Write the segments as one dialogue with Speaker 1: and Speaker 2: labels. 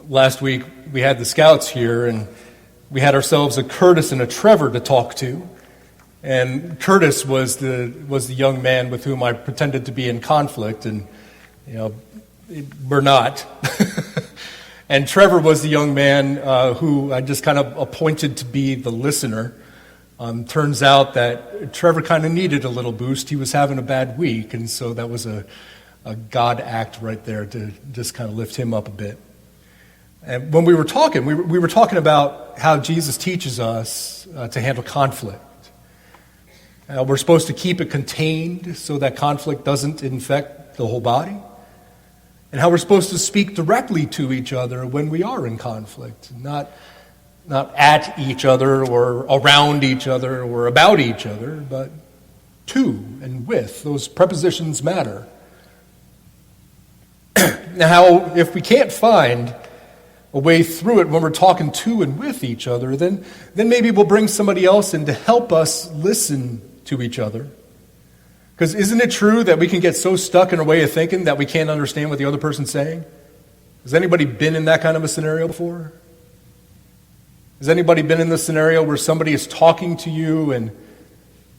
Speaker 1: Last week we had the scouts here, and we had ourselves a Curtis and a Trevor to talk to. And Curtis was the young man with whom I pretended to be in conflict, and we're not. And Trevor was the young man who I just kind of appointed to be the listener. Turns out that Trevor kind of needed a little boost. He was having a bad week, and so that was a God act right there to just kind of lift him up a bit. And when we were talking, we were talking about how Jesus teaches us to handle conflict. We're supposed to keep it contained so that conflict doesn't infect the whole body. And how we're supposed to speak directly to each other when we are in conflict, not at each other or around each other or about each other, but to and with. Those prepositions matter. Now, if we can't find a way through it when we're talking to and with each other, then maybe we'll bring somebody else in to help us listen to each other. Because isn't it true that we can get so stuck in our way of thinking that we can't understand what the other person's saying? Has anybody been in that kind of a scenario before? Has anybody been in the scenario where somebody is talking to you and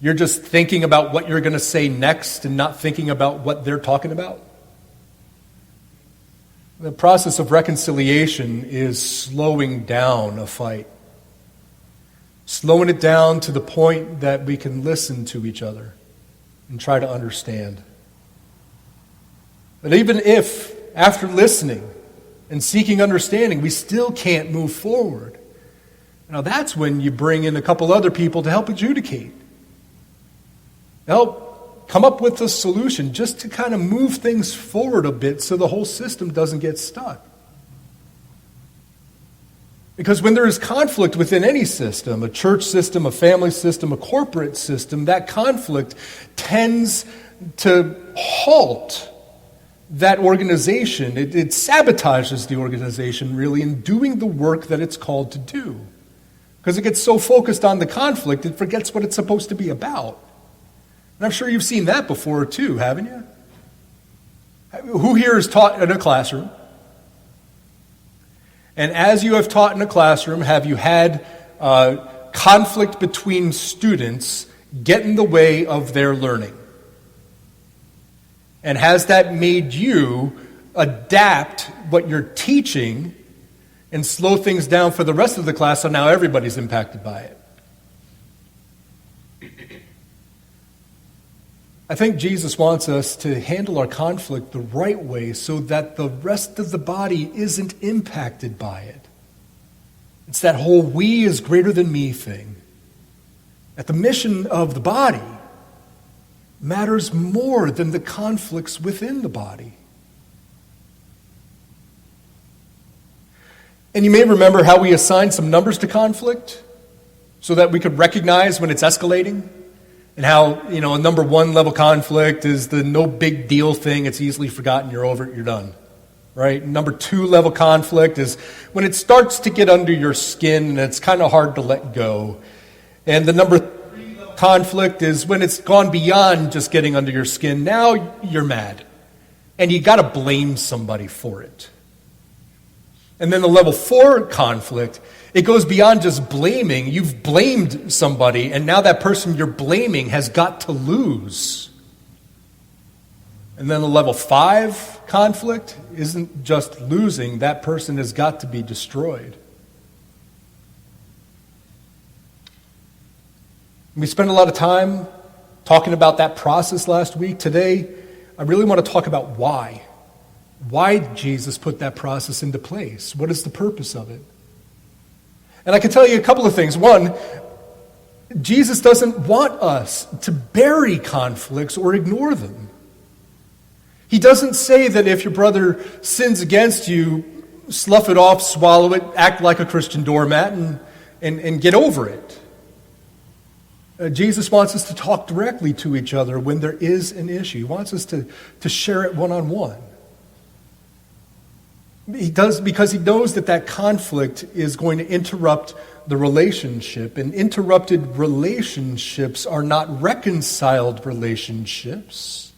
Speaker 1: you're just thinking about what you're going to say next and not thinking about what they're talking about? The process of reconciliation is slowing down a fight. Slowing it down to the point that we can listen to each other and try to understand. But even if, after listening and seeking understanding, we still can't move forward, now that's when you bring in a couple other people to help adjudicate. Help come up with a solution just to kind of move things forward a bit so the whole system doesn't get stuck. Because when there is conflict within any system, a church system, a family system, a corporate system, that conflict tends to halt that organization. It sabotages the organization, really, in doing the work that it's called to do. Because it gets so focused on the conflict, it forgets what it's supposed to be about. And I'm sure you've seen that before, too, haven't you? Who here has taught in a classroom? And as you have taught in a classroom, have you had conflict between students get in the way of their learning? And has that made you adapt what you're teaching and slow things down for the rest of the class so now everybody's impacted by it? I think Jesus wants us to handle our conflict the right way so that the rest of the body isn't impacted by it. It's that whole we is greater than me thing. That the mission of the body matters more than the conflicts within the body. And you may remember how we assigned some numbers to conflict so that we could recognize when it's escalating. And how, a number 1 level conflict is the no big deal thing. It's easily forgotten. You're over it. You're done. Right? Number 2 level conflict is when it starts to get under your skin and it's kind of hard to let go. And the number 3 level conflict is when it's gone beyond just getting under your skin. Now you're mad. And you got to blame somebody for it. And then the level 4 conflict, it goes beyond just blaming. You've blamed somebody, and now that person you're blaming has got to lose. And then the level 5 conflict isn't just losing. That person has got to be destroyed. We spent a lot of time talking about that process last week. Today, I really want to talk about why. Why Jesus put that process into place. What is the purpose of it? And I can tell you a couple of things. One, Jesus doesn't want us to bury conflicts or ignore them. He doesn't say that if your brother sins against you, slough it off, swallow it, act like a Christian doormat, and get over it. Jesus wants us to talk directly to each other when there is an issue. He wants us to share it one-on-one. He does because he knows that conflict is going to interrupt the relationship, and interrupted relationships are not reconciled relationships.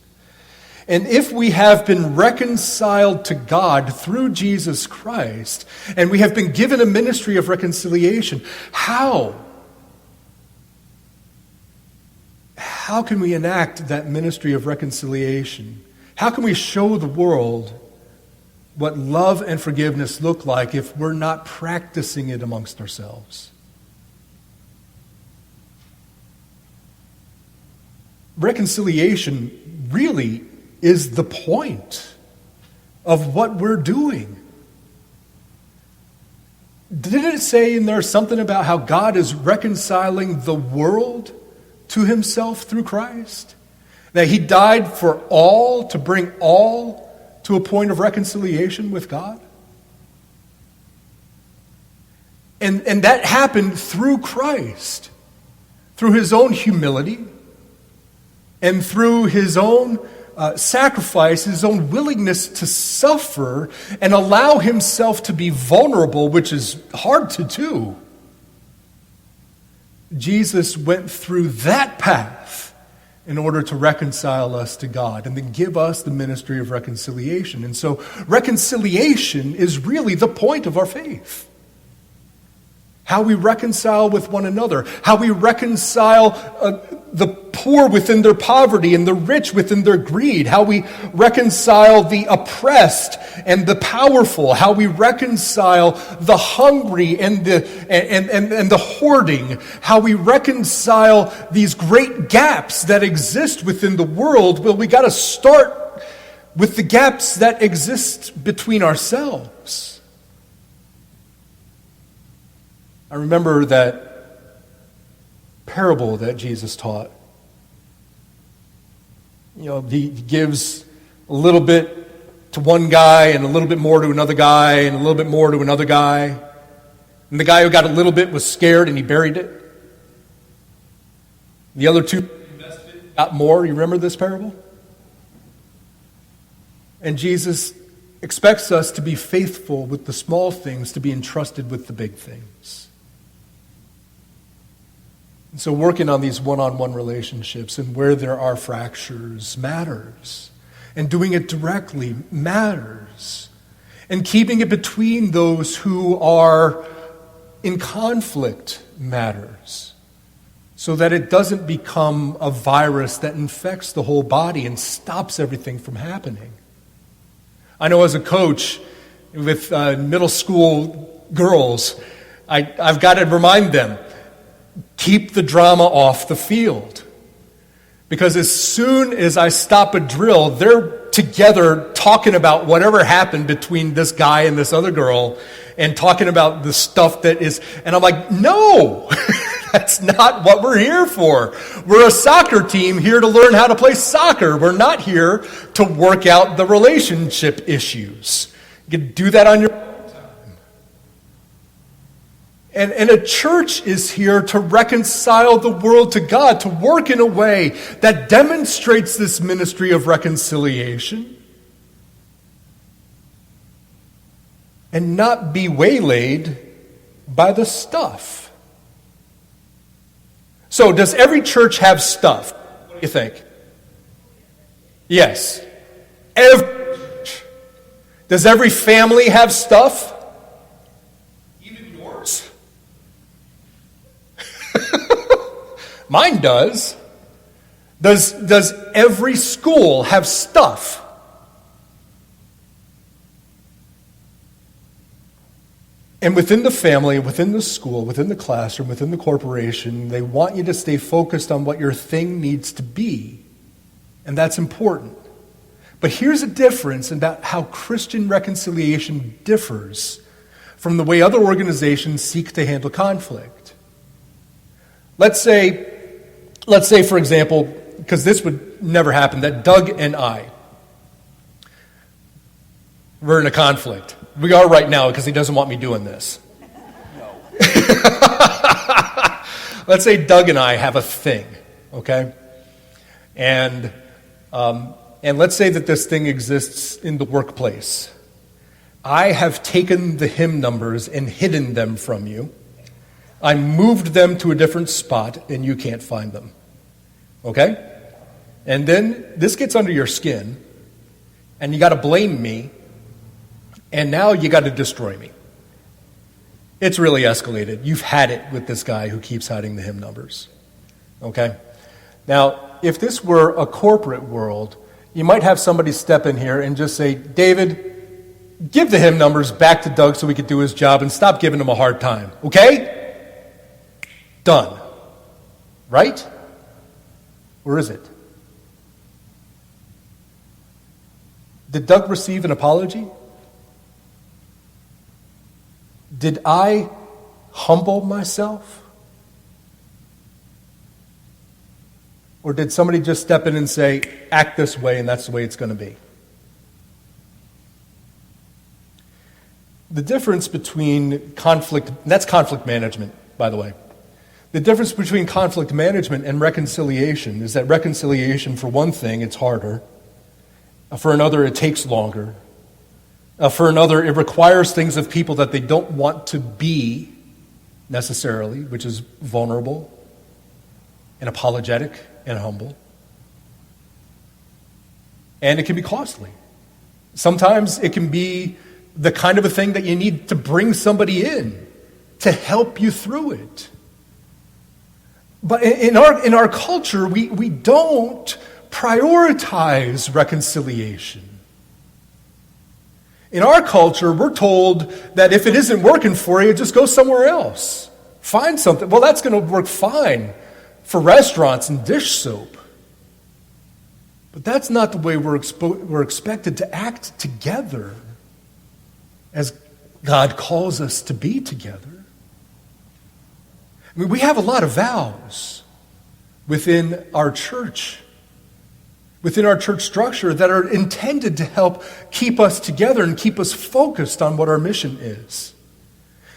Speaker 1: And if we have been reconciled to God through Jesus Christ, and we have been given a ministry of reconciliation, how can we enact that ministry of reconciliation? How can we show the world what love and forgiveness look like if we're not practicing it amongst ourselves? Reconciliation really is the point of what we're doing. Didn't it say in there something about how God is reconciling the world to himself through Christ? That he died for all, to bring all to a point of reconciliation with God? And that happened through Christ, through his own humility, and through his own sacrifice, his own willingness to suffer and allow himself to be vulnerable, which is hard to do. Jesus went through that path in order to reconcile us to God and then give us the ministry of reconciliation. And so reconciliation is really the point of our faith. How we reconcile with one another, how we reconcile the poor within their poverty and the rich within their greed, how we reconcile the oppressed and the powerful, how we reconcile the hungry and the hoarding, how we reconcile these great gaps that exist within the world. Well, we got to start with the gaps that exist between ourselves. I remember that parable that Jesus taught. He gives a little bit to one guy and a little bit more to another guy and a little bit more to another guy. And the guy who got a little bit was scared and he buried it. The other two got more. You remember this parable? And Jesus expects us to be faithful with the small things, to be entrusted with the big things. And so working on these one-on-one relationships and where there are fractures matters. And doing it directly matters. And keeping it between those who are in conflict matters. So that it doesn't become a virus that infects the whole body and stops everything from happening. I know as a coach with middle school girls, I've got to remind them, keep the drama off the field. Because as soon as I stop a drill, they're together talking about whatever happened between this guy and this other girl and talking about the stuff that is, and I'm like, no, that's not what we're here for. We're a soccer team here to learn how to play soccer. We're not here to work out the relationship issues. You can do that on your own. And a church is here to reconcile the world to God, to work in a way that demonstrates this ministry of reconciliation and not be waylaid by the stuff. So, does every church have stuff? What do you think? Yes. Every church. Does every family have stuff? Even yours? Mine does. Does every school have stuff? And within the family, within the school, within the classroom, within the corporation, they want you to stay focused on what your thing needs to be. And that's important. But here's a difference about how Christian reconciliation differs from the way other organizations seek to handle conflict. Let's say, for example, because this would never happen, that Doug and I, we're in a conflict. We are right now because he doesn't want me doing this. No. Let's say Doug and I have a thing, okay? And let's say that this thing exists in the workplace. I have taken the hymn numbers and hidden them from you. I moved them to a different spot, and you can't find them. Okay? And then this gets under your skin, and you got to blame me, and now you got to destroy me. It's really escalated. You've had it with this guy who keeps hiding the hymn numbers. Okay? Now, if this were a corporate world, you might have somebody step in here and just say, David, give the hymn numbers back to Doug so he could do his job and stop giving him a hard time. Okay? Done. Right? Or is it? Did Doug receive an apology? Did I humble myself? Or did somebody just step in and say, act this way, and that's the way it's going to be? The difference between conflict, and that's conflict management, by the way. The difference between conflict management and reconciliation is that reconciliation, for one thing, it's harder. For another, it takes longer. For another, it requires things of people that they don't want to be necessarily, which is vulnerable and apologetic and humble. And it can be costly. Sometimes it can be the kind of a thing that you need to bring somebody in to help you through it. But in our culture, we don't prioritize reconciliation. In our culture, we're told that if it isn't working for you, just go somewhere else. Find something. Well, that's going to work fine for restaurants and dish soap. But that's not the way we're expected to act together as God calls us to be together. I mean, we have a lot of vows within our church structure that are intended to help keep us together and keep us focused on what our mission is.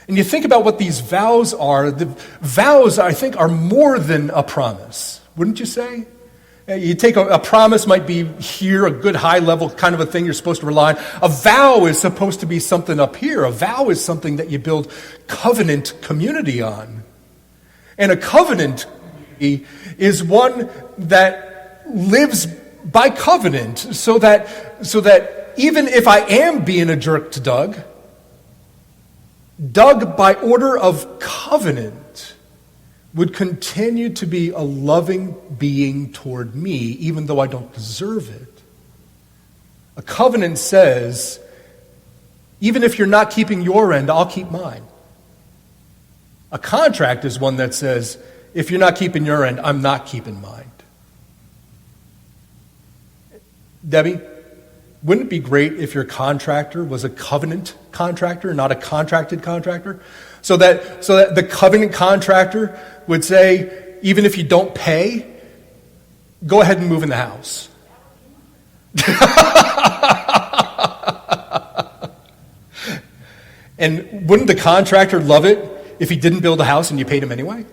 Speaker 1: And you think about what these vows are. The vows, I think, are more than a promise. Wouldn't you say? You take a promise might be here, a good high-level kind of a thing you're supposed to rely on. A vow is supposed to be something up here. A vow is something that you build covenant community on. And a covenant is one that lives by covenant, so that even if I am being a jerk to Doug, by order of covenant, would continue to be a loving being toward me, even though I don't deserve it. A covenant says, even if you're not keeping your end, I'll keep mine. A contract is one that says, if you're not keeping your end, I'm not keeping mine. Debbie, wouldn't it be great if your contractor was a covenant contractor, not a contracted contractor? So that the covenant contractor would say, even if you don't pay, go ahead and move in the house. And wouldn't the contractor love it if he didn't build a house and you paid him anyway?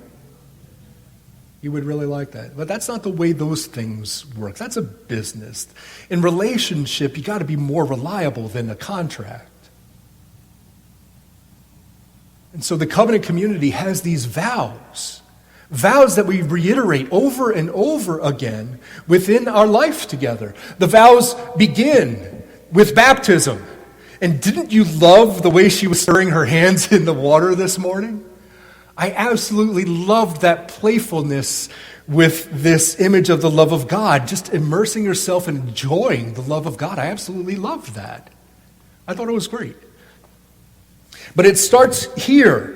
Speaker 1: You would really like that. But that's not the way those things work. That's a business. In relationship, you got to be more reliable than a contract. And so the covenant community has these vows that we reiterate over and over again within our life together. The vows begin with baptism. And didn't you love the way she was stirring her hands in the water this morning? I absolutely loved that playfulness with this image of the love of God, just immersing yourself and enjoying the love of God. I absolutely loved that. I thought it was great. But it starts here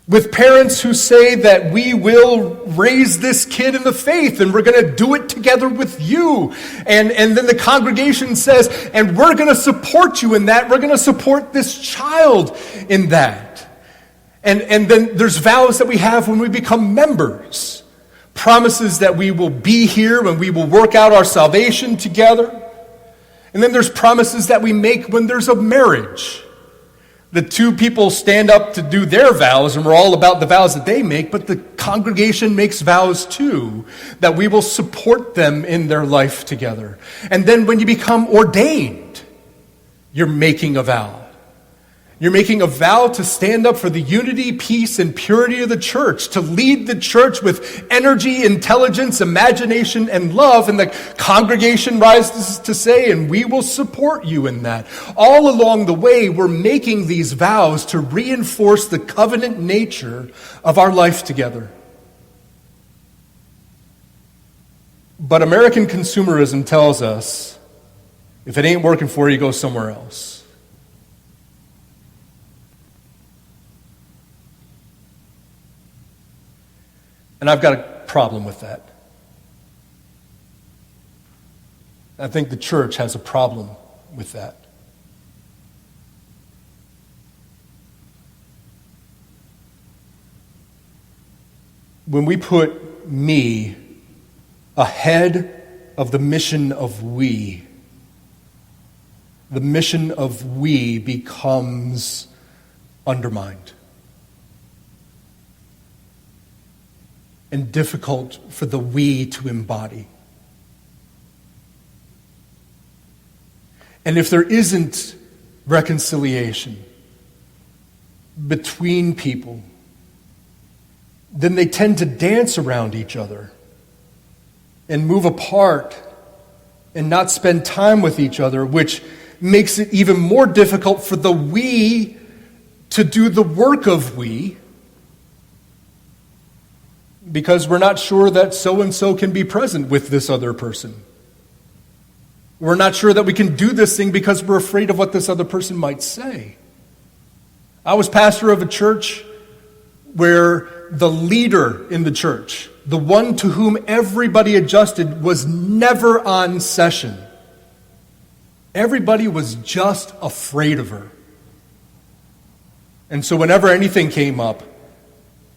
Speaker 1: with parents who say that we will raise this kid in the faith and we're going to do it together with you. And then the congregation says, and we're going to support you in that. We're going to support this child in that. And then there's vows that we have when we become members. Promises that we will be here when we will work out our salvation together. And then there's promises that we make when there's a marriage. The two people stand up to do their vows, and we're all about the vows that they make, but the congregation makes vows too, that we will support them in their life together. And then when you become ordained, you're making a vow. You're making a vow to stand up for the unity, peace, and purity of the church, to lead the church with energy, intelligence, imagination, and love. And the congregation rises to say, and we will support you in that. All along the way, we're making these vows to reinforce the covenant nature of our life together. But American consumerism tells us, if it ain't working for you, go somewhere else. And I've got a problem with that. I think the church has a problem with that. When we put me ahead of the mission of we, the mission of we becomes undermined. And difficult for the we to embody. And if there isn't reconciliation between people, then they tend to dance around each other and move apart and not spend time with each other, which makes it even more difficult for the we to do the work of we, because we're not sure that so-and-so can be present with this other person. We're not sure that we can do this thing because we're afraid of what this other person might say. I was pastor of a church where the leader in the church, the one to whom everybody adjusted, was never on session. Everybody was just afraid of her. And so whenever anything came up,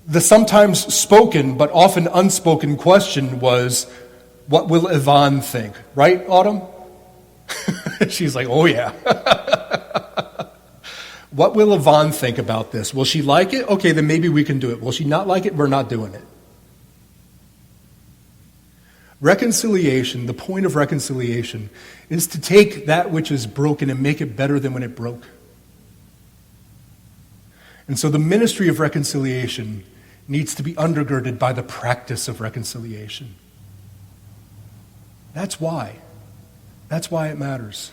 Speaker 1: the sometimes spoken but often unspoken question was, what will Yvonne think? Right, Autumn? She's like, oh yeah. What will Yvonne think about this? Will she like it? Okay, then maybe we can do it. Will she not like it? We're not doing it. Reconciliation, the point of reconciliation, is to take that which is broken and make it better than when it broke. And so the ministry of reconciliation needs to be undergirded by the practice of reconciliation. That's why. That's why it matters.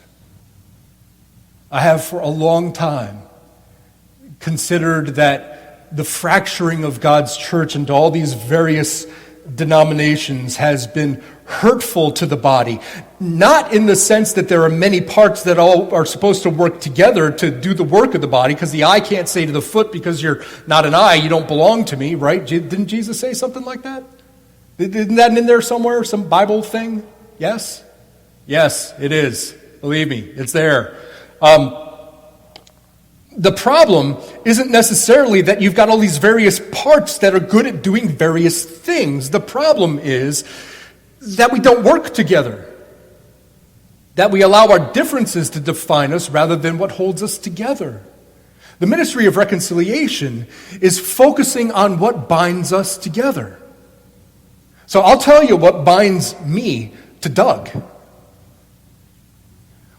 Speaker 1: I have for a long time considered that the fracturing of God's church into all these various denominations has been hurtful to the body. Not in the sense that there are many parts that all are supposed to work together to do the work of the body, because the eye can't say to the foot, because you're not an eye, you don't belong to me, right? Didn't Jesus say something like that? Isn't that in there somewhere, some Bible thing? Yes? Yes, it is. Believe me, it's there. The problem isn't necessarily that you've got all these various parts that are good at doing various things. The problem is that we don't work together. That we allow our differences to define us rather than what holds us together. The ministry of reconciliation is focusing on what binds us together. So I'll tell you what binds me to Doug.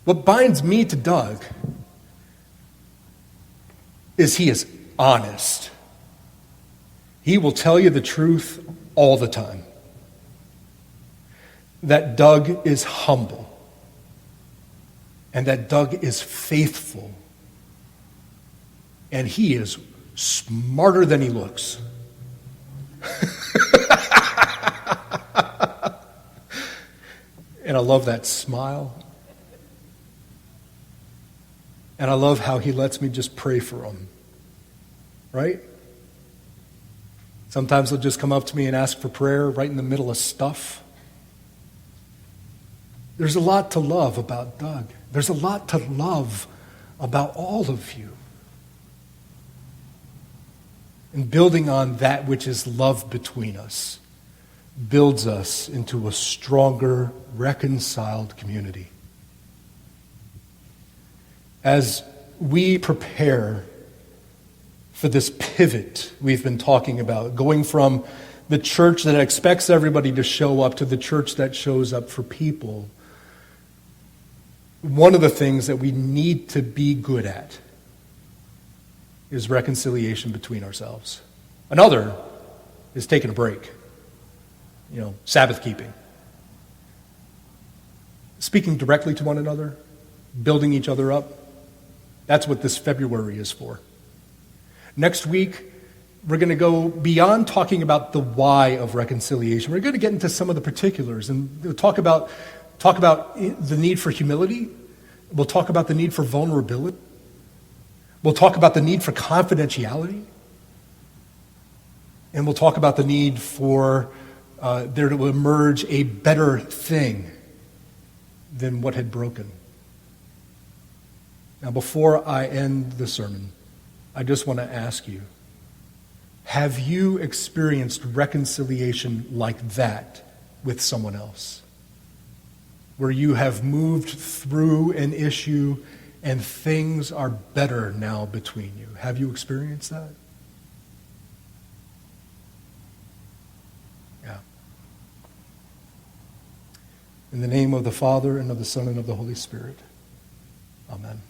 Speaker 1: What binds me to Doug is he is honest. He will tell you the truth all the time. That Doug is humble. And that Doug is faithful. And he is smarter than he looks. And I love that smile. And I love how he lets me just pray for him. Right? Sometimes he'll just come up to me and ask for prayer right in the middle of stuff. There's a lot to love about Doug. There's a lot to love about all of you. And building on that which is love between us builds us into a stronger, reconciled community. As we prepare for this pivot we've been talking about, going from the church that expects everybody to show up to the church that shows up for people, one of the things that we need to be good at is reconciliation between ourselves. Another is taking a break, Sabbath keeping. Speaking directly to one another, building each other up. That's what this February is for. Next week, we're going to go beyond talking about the why of reconciliation. We're going to get into some of the particulars and we'll talk about the need for humility. We'll talk about the need for vulnerability. We'll talk about the need for confidentiality. And we'll talk about the need for there to emerge a better thing than what had broken. Now, before I end the sermon, I just want to ask you, have you experienced reconciliation like that with someone else? Where you have moved through an issue and things are better now between you. Have you experienced that? Yeah. In the name of the Father, and of the Son, and of the Holy Spirit. Amen.